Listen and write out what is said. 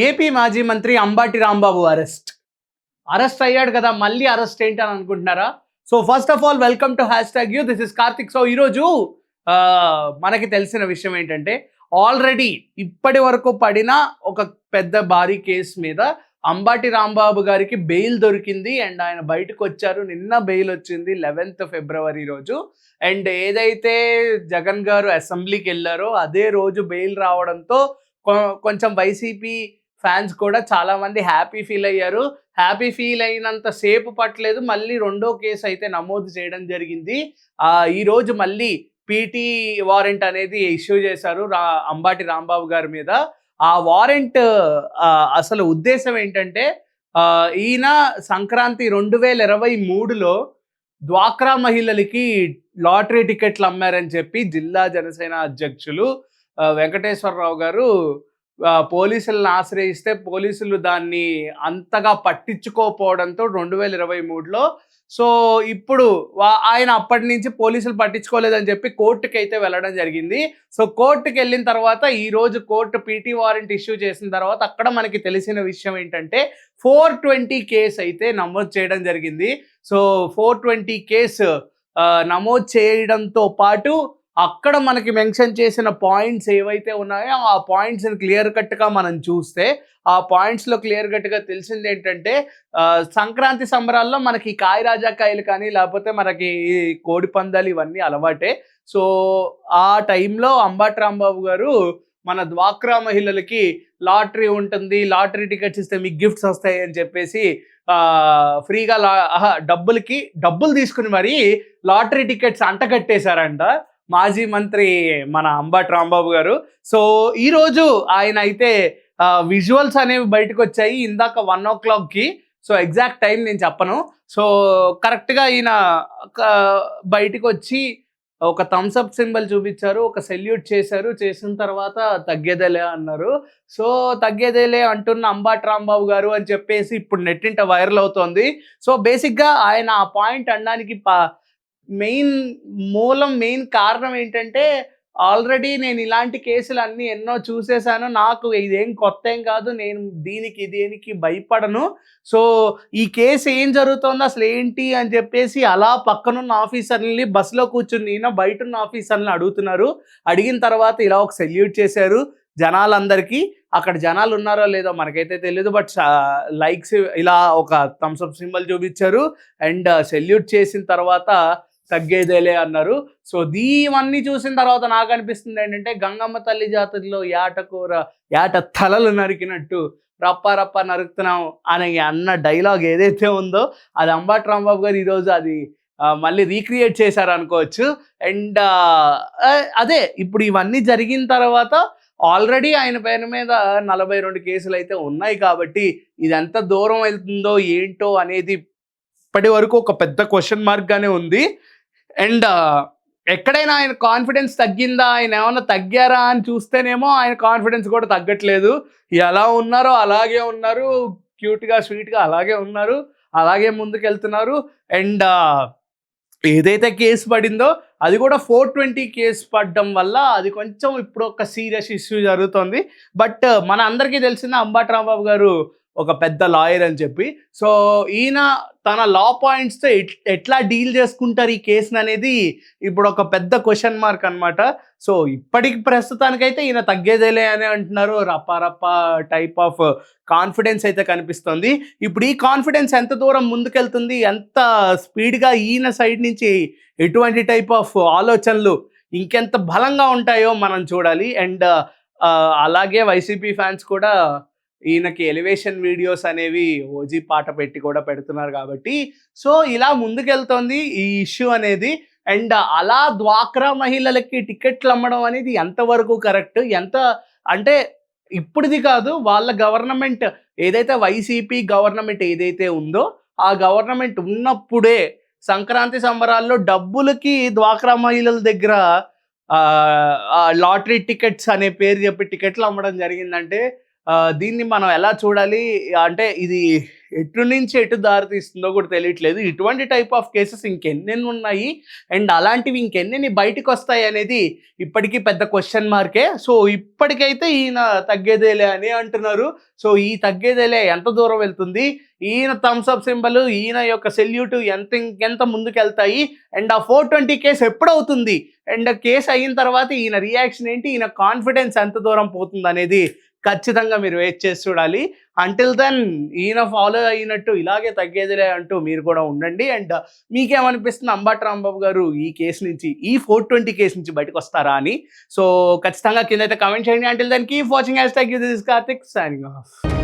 AP మాజీ మంత్రి Ambati Rambabu arrest అయ్యాడు కదా, మళ్ళీ అరెస్ట్ ఏంటి అని అనుకుంటున్నారా? So first of all welcome to #you, this is Karthik. So ఈరోజు మనకి తెలిసిన విషయం ఏంటంటే, ఆల్రెడీ ఇప్పటి వరకు పడిన ఒక పెద్ద భారీ కేసు మీద అంబాటి రాంబాబు గారికి బెయిల్ దొరికింది అండ్ ఆయన బయటకు వచ్చారు. నిన్న బెయిల్ వచ్చింది 11th ఫిబ్రవరి రోజు. అండ్ ఏదైతే జగన్ గారు అసెంబ్లీకి వెళ్ళారో అదే రోజు బెయిల్ రావడంతో కొంచెం వైసీపీ ఫ్యాన్స్ కూడా చాలా మంది హ్యాపీ ఫీల్ అయ్యారు. హ్యాపీ ఫీల్ అయినంత సేపు పట్టలేదు, మళ్ళీ రెండో కేసు అయితే నమోదు చేయడం జరిగింది. ఈ రోజు మళ్ళీ పీటీ వారెంట్ అనేది ఇష్యూ చేశారు అంబాటి రాంబాబు గారి మీద. ఆ వారెంట్ అసలు ఉద్దేశం ఏంటంటే, ఈయన సంక్రాంతి 2023లో డ్వాక్రా మహిళలకి లాటరీ టికెట్లు అమ్మారని చెప్పి జిల్లా జనసేన అధ్యక్షులు వెంకటేశ్వరరావు గారు పోలీసులను ఆశ్రయిస్తే పోలీసులు దాన్ని అంతగా పట్టించుకోకపోవడంతో 2023లో సో ఇప్పుడు ఆయన అప్పటి నుంచి పోలీసులు పట్టించుకోలేదని చెప్పి కోర్టుకి అయితే వెళ్ళడం జరిగింది. సో కోర్టుకి వెళ్ళిన తర్వాత ఈరోజు కోర్టు పీటీ వారెంట్ ఇష్యూ చేసిన తర్వాత అక్కడ మనకి తెలిసిన విషయం ఏంటంటే 420 కేసు అయితే నమోదు చేయడం జరిగింది. సో 420 కేసు నమోదు చేయడంతో పాటు అక్కడ మనకి మెన్షన్ చేసిన పాయింట్స్ ఏవైతే ఉన్నాయో ఆ పాయింట్స్ని క్లియర్ కట్గా మనం చూస్తే ఆ పాయింట్స్లో క్లియర్ కట్గా తెలిసింది ఏంటంటే, సంక్రాంతి సంబరాల్లో మనకి కాయ రాజాకాయలు కానీ లేకపోతే మనకి కోడి పందాలు ఇవన్నీ అలవాటే. సో ఆ టైంలో అంబాటి రాంబాబు గారు మన డ్వాక్రా మహిళలకి లాటరీ ఉంటుంది, లాటరీ టికెట్స్ ఇస్తే మీకు గిఫ్ట్స్ వస్తాయి అని చెప్పేసి ఫ్రీగా డబ్బులు తీసుకుని మరి లాటరీ టికెట్స్ అంటగట్టేశారంట మాజీ మంత్రి మన అంబాటి రాంబాబు గారు. సో ఈరోజు ఆయన అయితే విజువల్స్ అనేవి బయటకు వచ్చాయి ఇందాక 1 o'clockకి. సో ఎగ్జాక్ట్ టైం నేను చెప్పను. సో కరెక్ట్గా ఈయన బయటకు వచ్చి ఒక థమ్స్అప్ సింబల్ చూపించారు, ఒక సెల్యూట్ చేశారు. చేసిన తర్వాత తగ్గేదేలే అన్నారు. సో తగ్గేదేలే అంటున్న అంబాటి రాంబాబు గారు అని చెప్పేసి ఇప్పుడు నెట్టింట వైరల్ అవుతోంది. సో బేసిక్గా ఆయన ఆ పాయింట్ అనడానికి మెయిన్ కారణం ఏంటంటే, ఆల్రెడీ నేను ఇలాంటి కేసులు అన్నీ ఎన్నో చూసేశాను, నాకు ఇదేం కొత్త ఏం కాదు, నేను దేనికి భయపడను. సో ఈ కేసు ఏం జరుగుతుందో అసలు ఏంటి అని చెప్పేసి అలా పక్కనున్న ఆఫీసర్ని బస్సులో కూర్చుని బయట ఉన్న ఆఫీసర్ని అడుగుతున్నారు. అడిగిన తర్వాత ఇలా ఒక సెల్యూట్ చేశారు జనాలందరికీ. అక్కడ జనాలు ఉన్నారో లేదో మనకైతే తెలియదు, బట్ లైక్స్ ఇలా ఒక థమ్స్అప్ సింబల్ చూపించారు అండ్ సెల్యూట్ చేసిన తర్వాత తగ్గేదేలే అన్నారు. సో ఇవన్నీ చూసిన తర్వాత నాకు అనిపిస్తుంది ఏంటంటే, గంగమ్మ తల్లి జాతరలో ఏట తలలు నరికినట్టు రప్ప నరుకుతున్నాం అనే అన్న డైలాగ్ ఏదైతే ఉందో అది అంబాటి రాంబాబు గారు ఈరోజు అది మళ్ళీ రీక్రియేట్ చేశారు అనుకోవచ్చు. అండ్ అదే ఇప్పుడు ఇవన్నీ జరిగిన తర్వాత ఆల్రెడీ ఆయన పేరు మీద 42 కేసులు అయితే ఉన్నాయి కాబట్టి ఇది ఎంత దూరం వెళ్తుందో ఏంటో అనేది ఇప్పటి వరకు ఒక పెద్ద క్వశ్చన్ మార్క్గానే ఉంది. అండ్ ఎక్కడైనా ఆయన కాన్ఫిడెన్స్ తగ్గిందా, ఆయన ఏమైనా తగ్గారా అని చూస్తేనేమో ఆయన కాన్ఫిడెన్స్ కూడా తగ్గట్లేదు. ఎలా ఉన్నారో అలాగే ఉన్నారు, క్యూట్గా స్వీట్గా అలాగే ఉన్నారు, అలాగే ముందుకెళ్తున్నారు. అండ్ ఏదైతే కేసు పడిందో అది కూడా 420 కేసు పడడం వల్ల అది కొంచెం ఇప్పుడు ఒక సీరియస్ ఇష్యూ జరుగుతుంది. బట్ మన అందరికీ తెలిసిన అంబాటి రాంబాబు గారు ఒక పెద్ద లాయర్ అని చెప్పి, సో ఈయన తన లా పాయింట్స్తో ఎట్లా డీల్ చేసుకుంటారు ఈ కేసుని అనేది ఇప్పుడు ఒక పెద్ద క్వశ్చన్ మార్క్ అనమాట. సో ఇప్పటికి ప్రస్తుతానికైతే ఈయన తగ్గేదేలే అని అంటున్నారు. రప్ప టైప్ ఆఫ్ కాన్ఫిడెన్స్ అయితే కనిపిస్తుంది. ఇప్పుడు ఈ కాన్ఫిడెన్స్ ఎంత దూరం ముందుకెళ్తుంది, ఎంత స్పీడ్గా ఈయన సైడ్ నుంచి ఎటువంటి టైప్ ఆఫ్ ఆలోచనలు ఇంకెంత బలంగా ఉంటాయో మనం చూడాలి. అండ్ అలాగే వైసీపీ ఫ్యాన్స్ కూడా ఈయనకి ఎలివేషన్ వీడియోస్ అనేవి ఓజీ పాట పెట్టి కూడా పెడుతున్నారు కాబట్టి సో ఇలా ముందుకెళ్తోంది ఈ ఇష్యూ అనేది. అండ్ అలా డ్వాక్రా మహిళలకి టికెట్లు అమ్మడం అనేది ఎంతవరకు కరెక్ట్, ఎంత అంటే ఇప్పుడుది కాదు, వాళ్ళ గవర్నమెంట్ ఏదైతే వైసీపీ గవర్నమెంట్ ఏదైతే ఉందో ఆ గవర్నమెంట్ ఉన్నప్పుడే సంక్రాంతి సంబరాల్లో డబ్బులకి డ్వాక్రా మహిళల దగ్గర లాటరీ టికెట్స్ అనే పేరు చెప్పి టికెట్లు అమ్మడం జరిగిందంటే దీన్ని మనం ఎలా చూడాలి? అంటే ఇది ఎటు నుంచి ఎటు దారి తీస్తుందో కూడా తెలియట్లేదు. ఇటువంటి టైప్ ఆఫ్ కేసెస్ ఇంకెన్నెన్ని ఉన్నాయి అండ్ అలాంటివి ఇంకెన్నెన్ని బయటికొస్తాయి అనేది ఇప్పటికీ పెద్ద క్వెషన్ మార్కే. సో ఇప్పటికైతే ఈయన తగ్గేదేలే అని అంటున్నారు. సో ఈ తగ్గేదేలే ఎంత దూరం వెళ్తుంది? ఈయన థమ్స్ అప్ సింబల్, ఈయన యొక్క సెల్యూట్ ఇంకెంత ముందుకెళ్తాయి? అండ్ ఆ 420 కేసు ఎప్పుడవుతుంది? అండ్ కేసు అయిన తర్వాత ఈయన రియాక్షన్ ఏంటి? ఈయన కాన్ఫిడెన్స్ ఎంత దూరం పోతుంది అనేది ఖచ్చితంగా మీరు వెయిట్ చేసి చూడాలి. అంటిల్ దెన్ ఈయన ఫాలో అయినట్టు ఇలాగే తగ్గేదిలే అంటూ మీరు కూడా ఉండండి. అండ్ మీకేమనిపిస్తుంది అంబటి రాంబాబు గారు ఈ కేసు నుంచి, ఈ 420 కేసు నుంచి బయటకు వస్తారా అని? సో ఖచ్చితంగా కింద అయితే కామెంట్ చేయండి. Until then keep watching #. This is Karthik signing of.